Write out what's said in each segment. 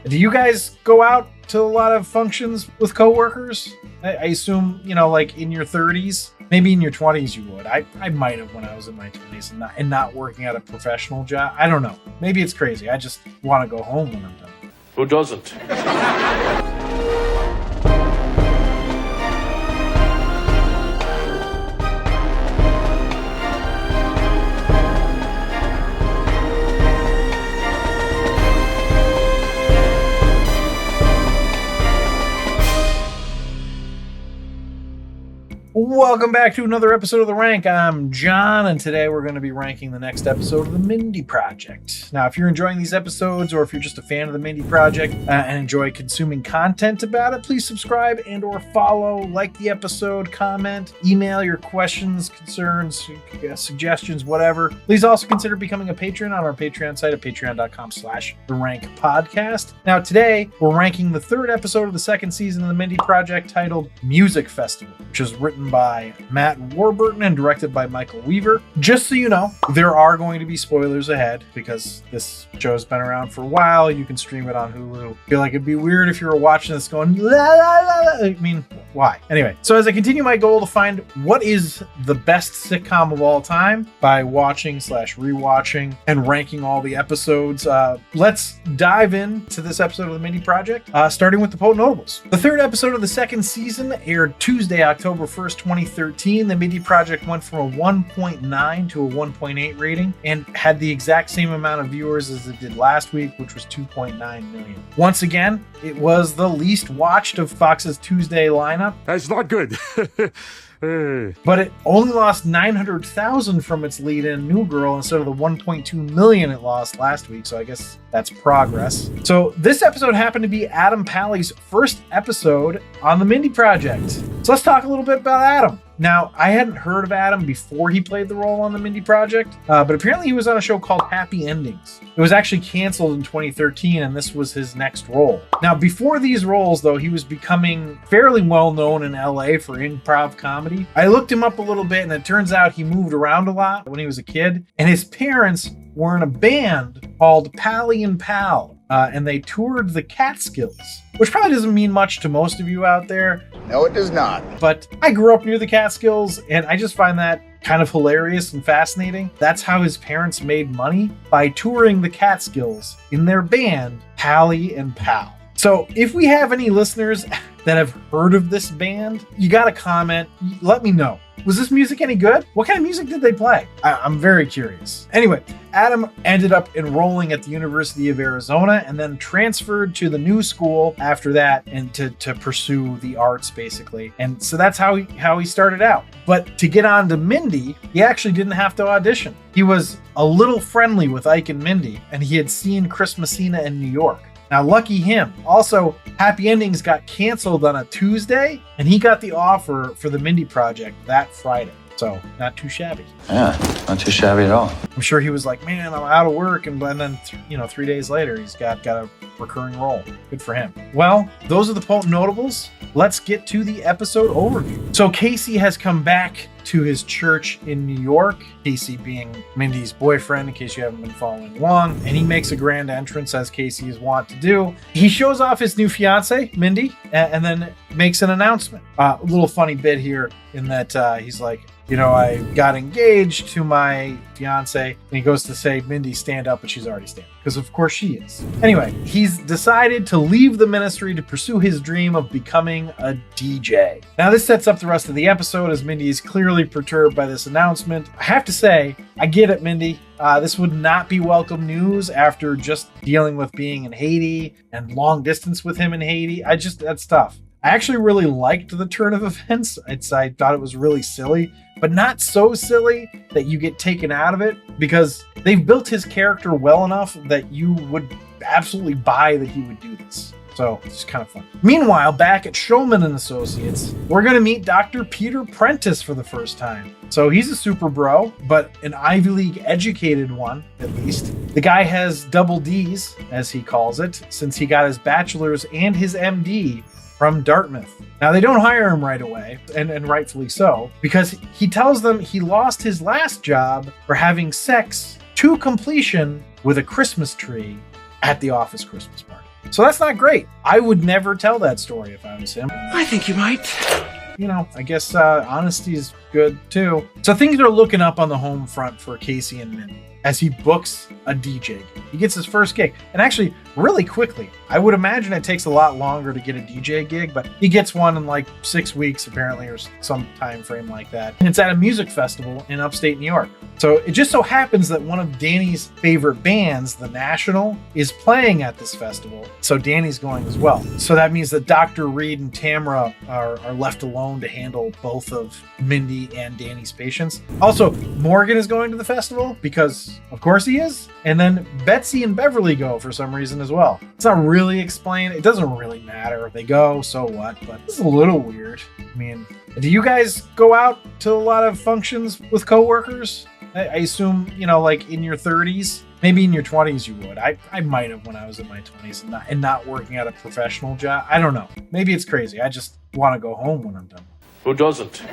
Do you guys go out to a lot of functions with coworkers? I assume, like in your 30s, maybe in your 20s you would. I might have when I was in my 20s and not working at a professional job. I don't know. Maybe it's crazy. I just want to go home when I'm done. Who doesn't? Welcome back to another episode of The Rank. I'm John, and today we're going to be ranking the next episode of the Mindy Project. Now, if you're enjoying these episodes, or if you're just a fan of the Mindy Project and enjoy consuming content about it, please subscribe and or follow, like the episode, comment, email your questions, concerns, suggestions, whatever. Please also consider becoming a patron on our Patreon site at patreon.com/TheRankPodcast. Now, today we're ranking the third episode of the second season of the Mindy Project titled Music Festival, which is written by Matt Warburton and directed by Michael Weaver. Just so you know, there are going to be spoilers ahead because this show's been around for a while. You can stream it on Hulu. I feel like it'd be weird if you were watching this going, la, la, la, la. I mean, why? Anyway, so as I continue my goal to find what is the best sitcom of all time by watching/rewatching and ranking all the episodes, let's dive into this episode of the Mindy Project, starting with the Potent Notables. The third episode of the second season aired Tuesday, October 1st, 2013. The Mindy Project went from a 1.9 to a 1.8 rating and had the exact same amount of viewers as it did last week, which was 2.9 million. Once again, it was the least watched of Fox's Tuesday lineup. That's not good. But it only lost 900,000 from its lead-in New Girl instead of the 1.2 million it lost last week, so I guess that's progress. So this episode happened to be Adam Pally's first episode on the Mindy Project. So let's talk a little bit about Adam. Now, I hadn't heard of Adam before he played the role on the Mindy Project, but apparently he was on a show called Happy Endings. It was actually canceled in 2013, and this was his next role. Now, before these roles, though, he was becoming fairly well known in LA for improv comedy. I looked him up a little bit, and it turns out he moved around a lot when he was a kid, and his parents were in a band called Pally and Pal, and they toured the Catskills, which probably doesn't mean much to most of you out there. No, it does not. But I grew up near the Catskills, and I just find that kind of hilarious and fascinating. That's how his parents made money, by touring the Catskills in their band, Pally and Pal. So if we have any listeners that have heard of this band, you got to comment. Let me know. Was this music any good? What kind of music did they play? I'm very curious. Anyway, Adam ended up enrolling at the University of Arizona and then transferred to the new school after that and to pursue the arts, basically. And so that's how he started out. But to get on to Mindy, he actually didn't have to audition. He was a little friendly with Ike and Mindy, and he had seen Chris Messina in New York. Now, lucky him. Also, Happy Endings got canceled on a Tuesday, and he got the offer for the Mindy Project that Friday. So, not too shabby. Yeah, not too shabby at all. I'm sure he was like, man, I'm out of work. And then, 3 days later, he's got a recurring role. Good for him. Well, those are the Potent Notables. Let's get to the episode overview. So, Casey has come back to his church in New York, Casey being Mindy's boyfriend, in case you haven't been following along, and he makes a grand entrance, as Casey is wont to do. He shows off his new fiance, Mindy, and then makes an announcement. A little funny bit here in that he's like, I got engaged to my fiance, and he goes to say, Mindy, stand up, but she's already standing, because of course she is. Anyway, he's decided to leave the ministry to pursue his dream of becoming a DJ. Now, this sets up the rest of the episode, as Mindy is clearly perturbed by this announcement. I have to say, I get it, Mindy. This would not be welcome news after just dealing with being in Haiti and long distance with him in Haiti. That's tough. I actually really liked the turn of events. I thought it was really silly, but not so silly that you get taken out of it, because they've built his character well enough that you would absolutely buy that he would do this. So it's kind of fun. Meanwhile, back at Shulman and Associates, we're going to meet Dr. Peter Prentice for the first time. So he's a super bro, but an Ivy League educated one, at least. The guy has double D's, as he calls it, since he got his bachelor's and his MD from Dartmouth. Now, they don't hire him right away, and rightfully so, because he tells them he lost his last job for having sex to completion with a Christmas tree at the office Christmas party. So that's not great. I would never tell that story if I was him. I think you might. You know, I guess honesty is good too. So things are looking up on the home front for Casey and Mindy as he books a DJ gig. He gets his first gig, and actually really quickly. I would imagine it takes a lot longer to get a DJ gig, but he gets one in like 6 weeks apparently, or some time frame like that. And it's at a music festival in upstate New York. So it just so happens that one of Danny's favorite bands, The National, is playing at this festival. So Danny's going as well. So that means that Dr. Reed and Tamara are left alone to handle both of Mindy and Danny's patients. Also, Morgan is going to the festival because of course he is. And then Betsy and Beverly go for some reason as well. It's not really explained. It doesn't really matter if they go, so what? But it's a little weird. I mean, do you guys go out to a lot of functions with coworkers? I assume, you know, like in your 30s, maybe in your 20s you would. I might have when I was in my 20s and not working at a professional job. I don't know. Maybe it's crazy. I just want to go home when I'm done. Who doesn't?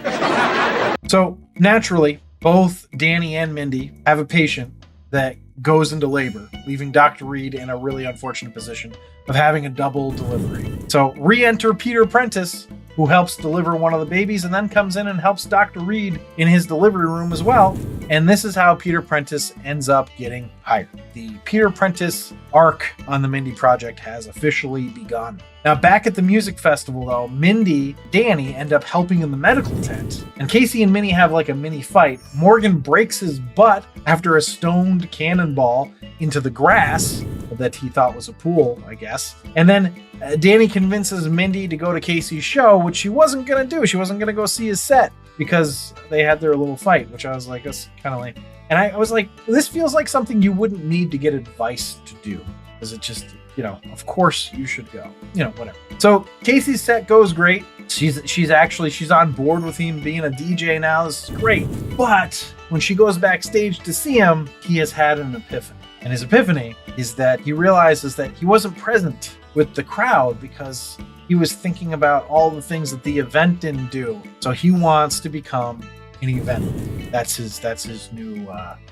So naturally, both Danny and Mindy have a patient that goes into labor, leaving Dr. Reed in a really unfortunate position of having a double delivery. So re-enter Peter Prentice, who helps deliver one of the babies and then comes in and helps Dr. Reed in his delivery room as well. And this is how Peter Prentice ends up getting hired. The Peter Prentice arc on the Mindy Project has officially begun. Now, back at the music festival, though, Mindy, Danny end up helping in the medical tent, and Casey and Minnie have like a mini fight. Morgan breaks his butt after a stoned cannonball into the grass that he thought was a pool, I guess. And then Danny convinces Mindy to go to Casey's show, which she wasn't going to do. She wasn't going to go see his set because they had their little fight, which I was like, that's kind of lame. And I was like, this feels like something you wouldn't need to get advice to do. Because it just, you know, of course you should go. You know, whatever. So Casey's set goes great. She's on board with him being a DJ now. This is great. But when she goes backstage to see him, he has had an epiphany. And his epiphany is that he realizes that he wasn't present with the crowd because he was thinking about all the things that the event didn't do. So he wants to become an event. That's his new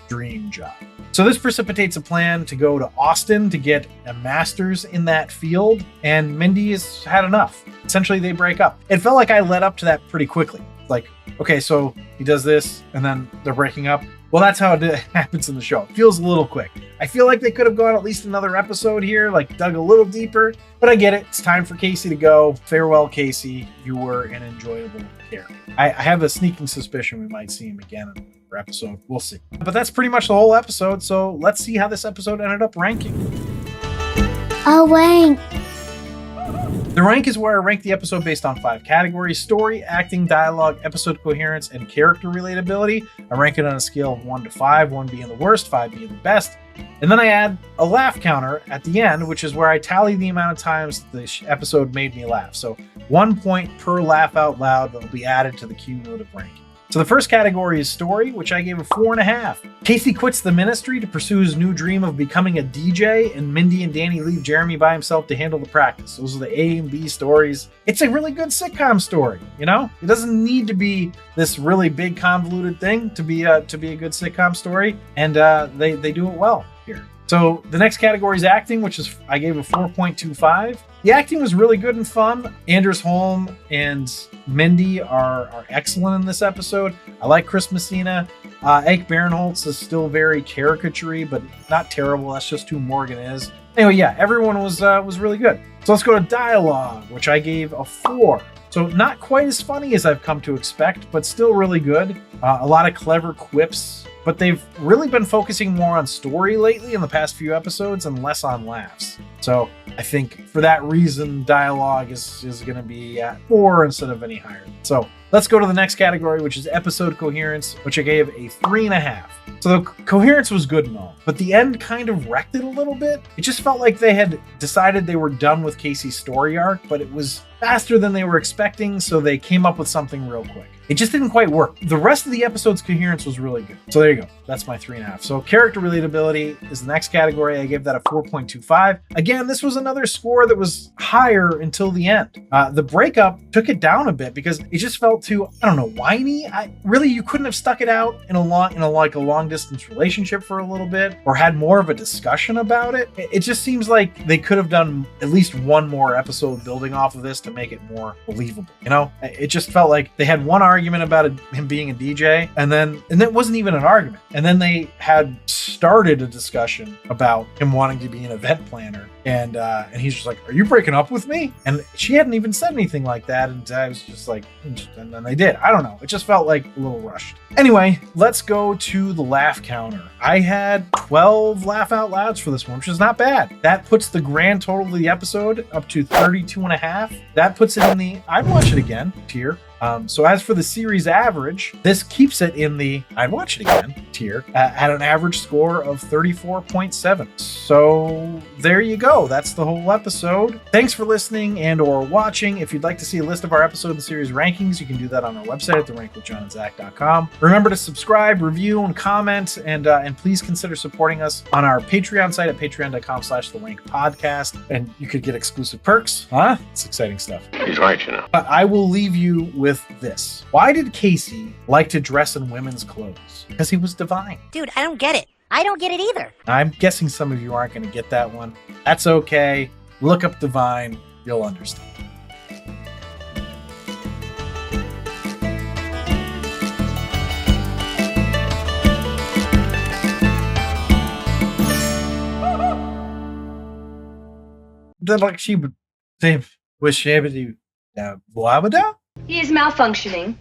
dream job. So this precipitates a plan to go to Austin to get a master's in that field, and Mindy has had enough. Essentially, they break up. It felt like I led up to that pretty quickly. Like, okay, so he does this, and then they're breaking up. Well, that's how it happens in the show. It feels a little quick. I feel like they could have gone at least another episode here, like dug a little deeper, but I get it. It's time for Casey to go. Farewell, Casey. You were an enjoyable character. I have a sneaking suspicion we might see him again in another episode. We'll see. But that's pretty much the whole episode, so let's see how this episode ended up ranking. A rank. The rank is where I rank the episode based on 5 categories: story, acting, dialogue, episode coherence, and character relatability. I rank it on a scale of 1 to 5, 1 being the worst, 5 being the best. And then I add a laugh counter at the end, which is where I tally the amount of times the episode made me laugh. So 1 point per laugh out loud that will be added to the cumulative ranking. So the first category is story, which I gave a 4.5. Casey quits the ministry to pursue his new dream of becoming a DJ, and Mindy and Danny leave Jeremy by himself to handle the practice. Those are the A and B stories. It's a really good sitcom story, you know? It doesn't need to be this really big convoluted thing to be a good sitcom story, and they do it well here. So the next category is acting, which is I gave a 4.25. The acting was really good and fun. Anders Holm and Mindy are excellent in this episode. I like Chris Messina. Ike Barinholtz is still very caricature-y, but not terrible. That's just who Morgan is. Anyway, yeah, everyone was really good. So let's go to dialogue, which I gave a 4. So not quite as funny as I've come to expect, but still really good. A lot of clever quips, but they've really been focusing more on story lately in the past few episodes and less on laughs. So I think for that reason, dialogue is going to be at 4 instead of any higher. So let's go to the next category, which is episode coherence, which I gave a 3.5. So the coherence was good and all, but the end kind of wrecked it a little bit. It just felt like they had decided they were done with Casey's story arc, but it was faster than they were expecting, so they came up with something real quick. It just didn't quite work. The rest of the episode's coherence was really good. So there you go. That's my 3.5. So character relatability is the next category. I gave that a 4.25. Again, this was another score that was higher until the end. The breakup took it down a bit because it just felt too, I don't know, whiny. Really, you couldn't have stuck it out in a long distance relationship for a little bit or had more of a discussion about it. It just seems like they could have done at least one more episode building off of this to make it more believable. You know, it just felt like they had one argument about him being a DJ, and that wasn't even an argument. And then they had started a discussion about him wanting to be an event planner, and he's just like, "Are you breaking up with me?" And she hadn't even said anything like that, and I was just like, and then they did. I don't know. It just felt like a little rushed. Anyway, let's go to the laugh counter. I had 12 laugh out louds for this one, which is not bad. That puts the grand total of the episode up to 32.5. That puts it in the I'd watch it again tier. So as for the series average, this keeps it in the I'd watch it again tier at an average score of 34.7. So there you go. That's the whole episode. Thanks for listening and or watching. If you'd like to see a list of our episode and series rankings, you can do that on our website at therankwithjohnandzach.com. Remember to subscribe, review, and comment, and please consider supporting us on our Patreon site at patreon.com/thewankpodcast. And you could get exclusive perks. Huh? It's exciting stuff. He's right, you know. But I will leave you with this. Why did Casey like to dress in women's clothes? Because he was divine. Dude, I don't get it. I don't get it either. I'm guessing some of you aren't going to get that one. That's okay. Look up divine. You'll understand. The like she would say was she able to He is malfunctioning.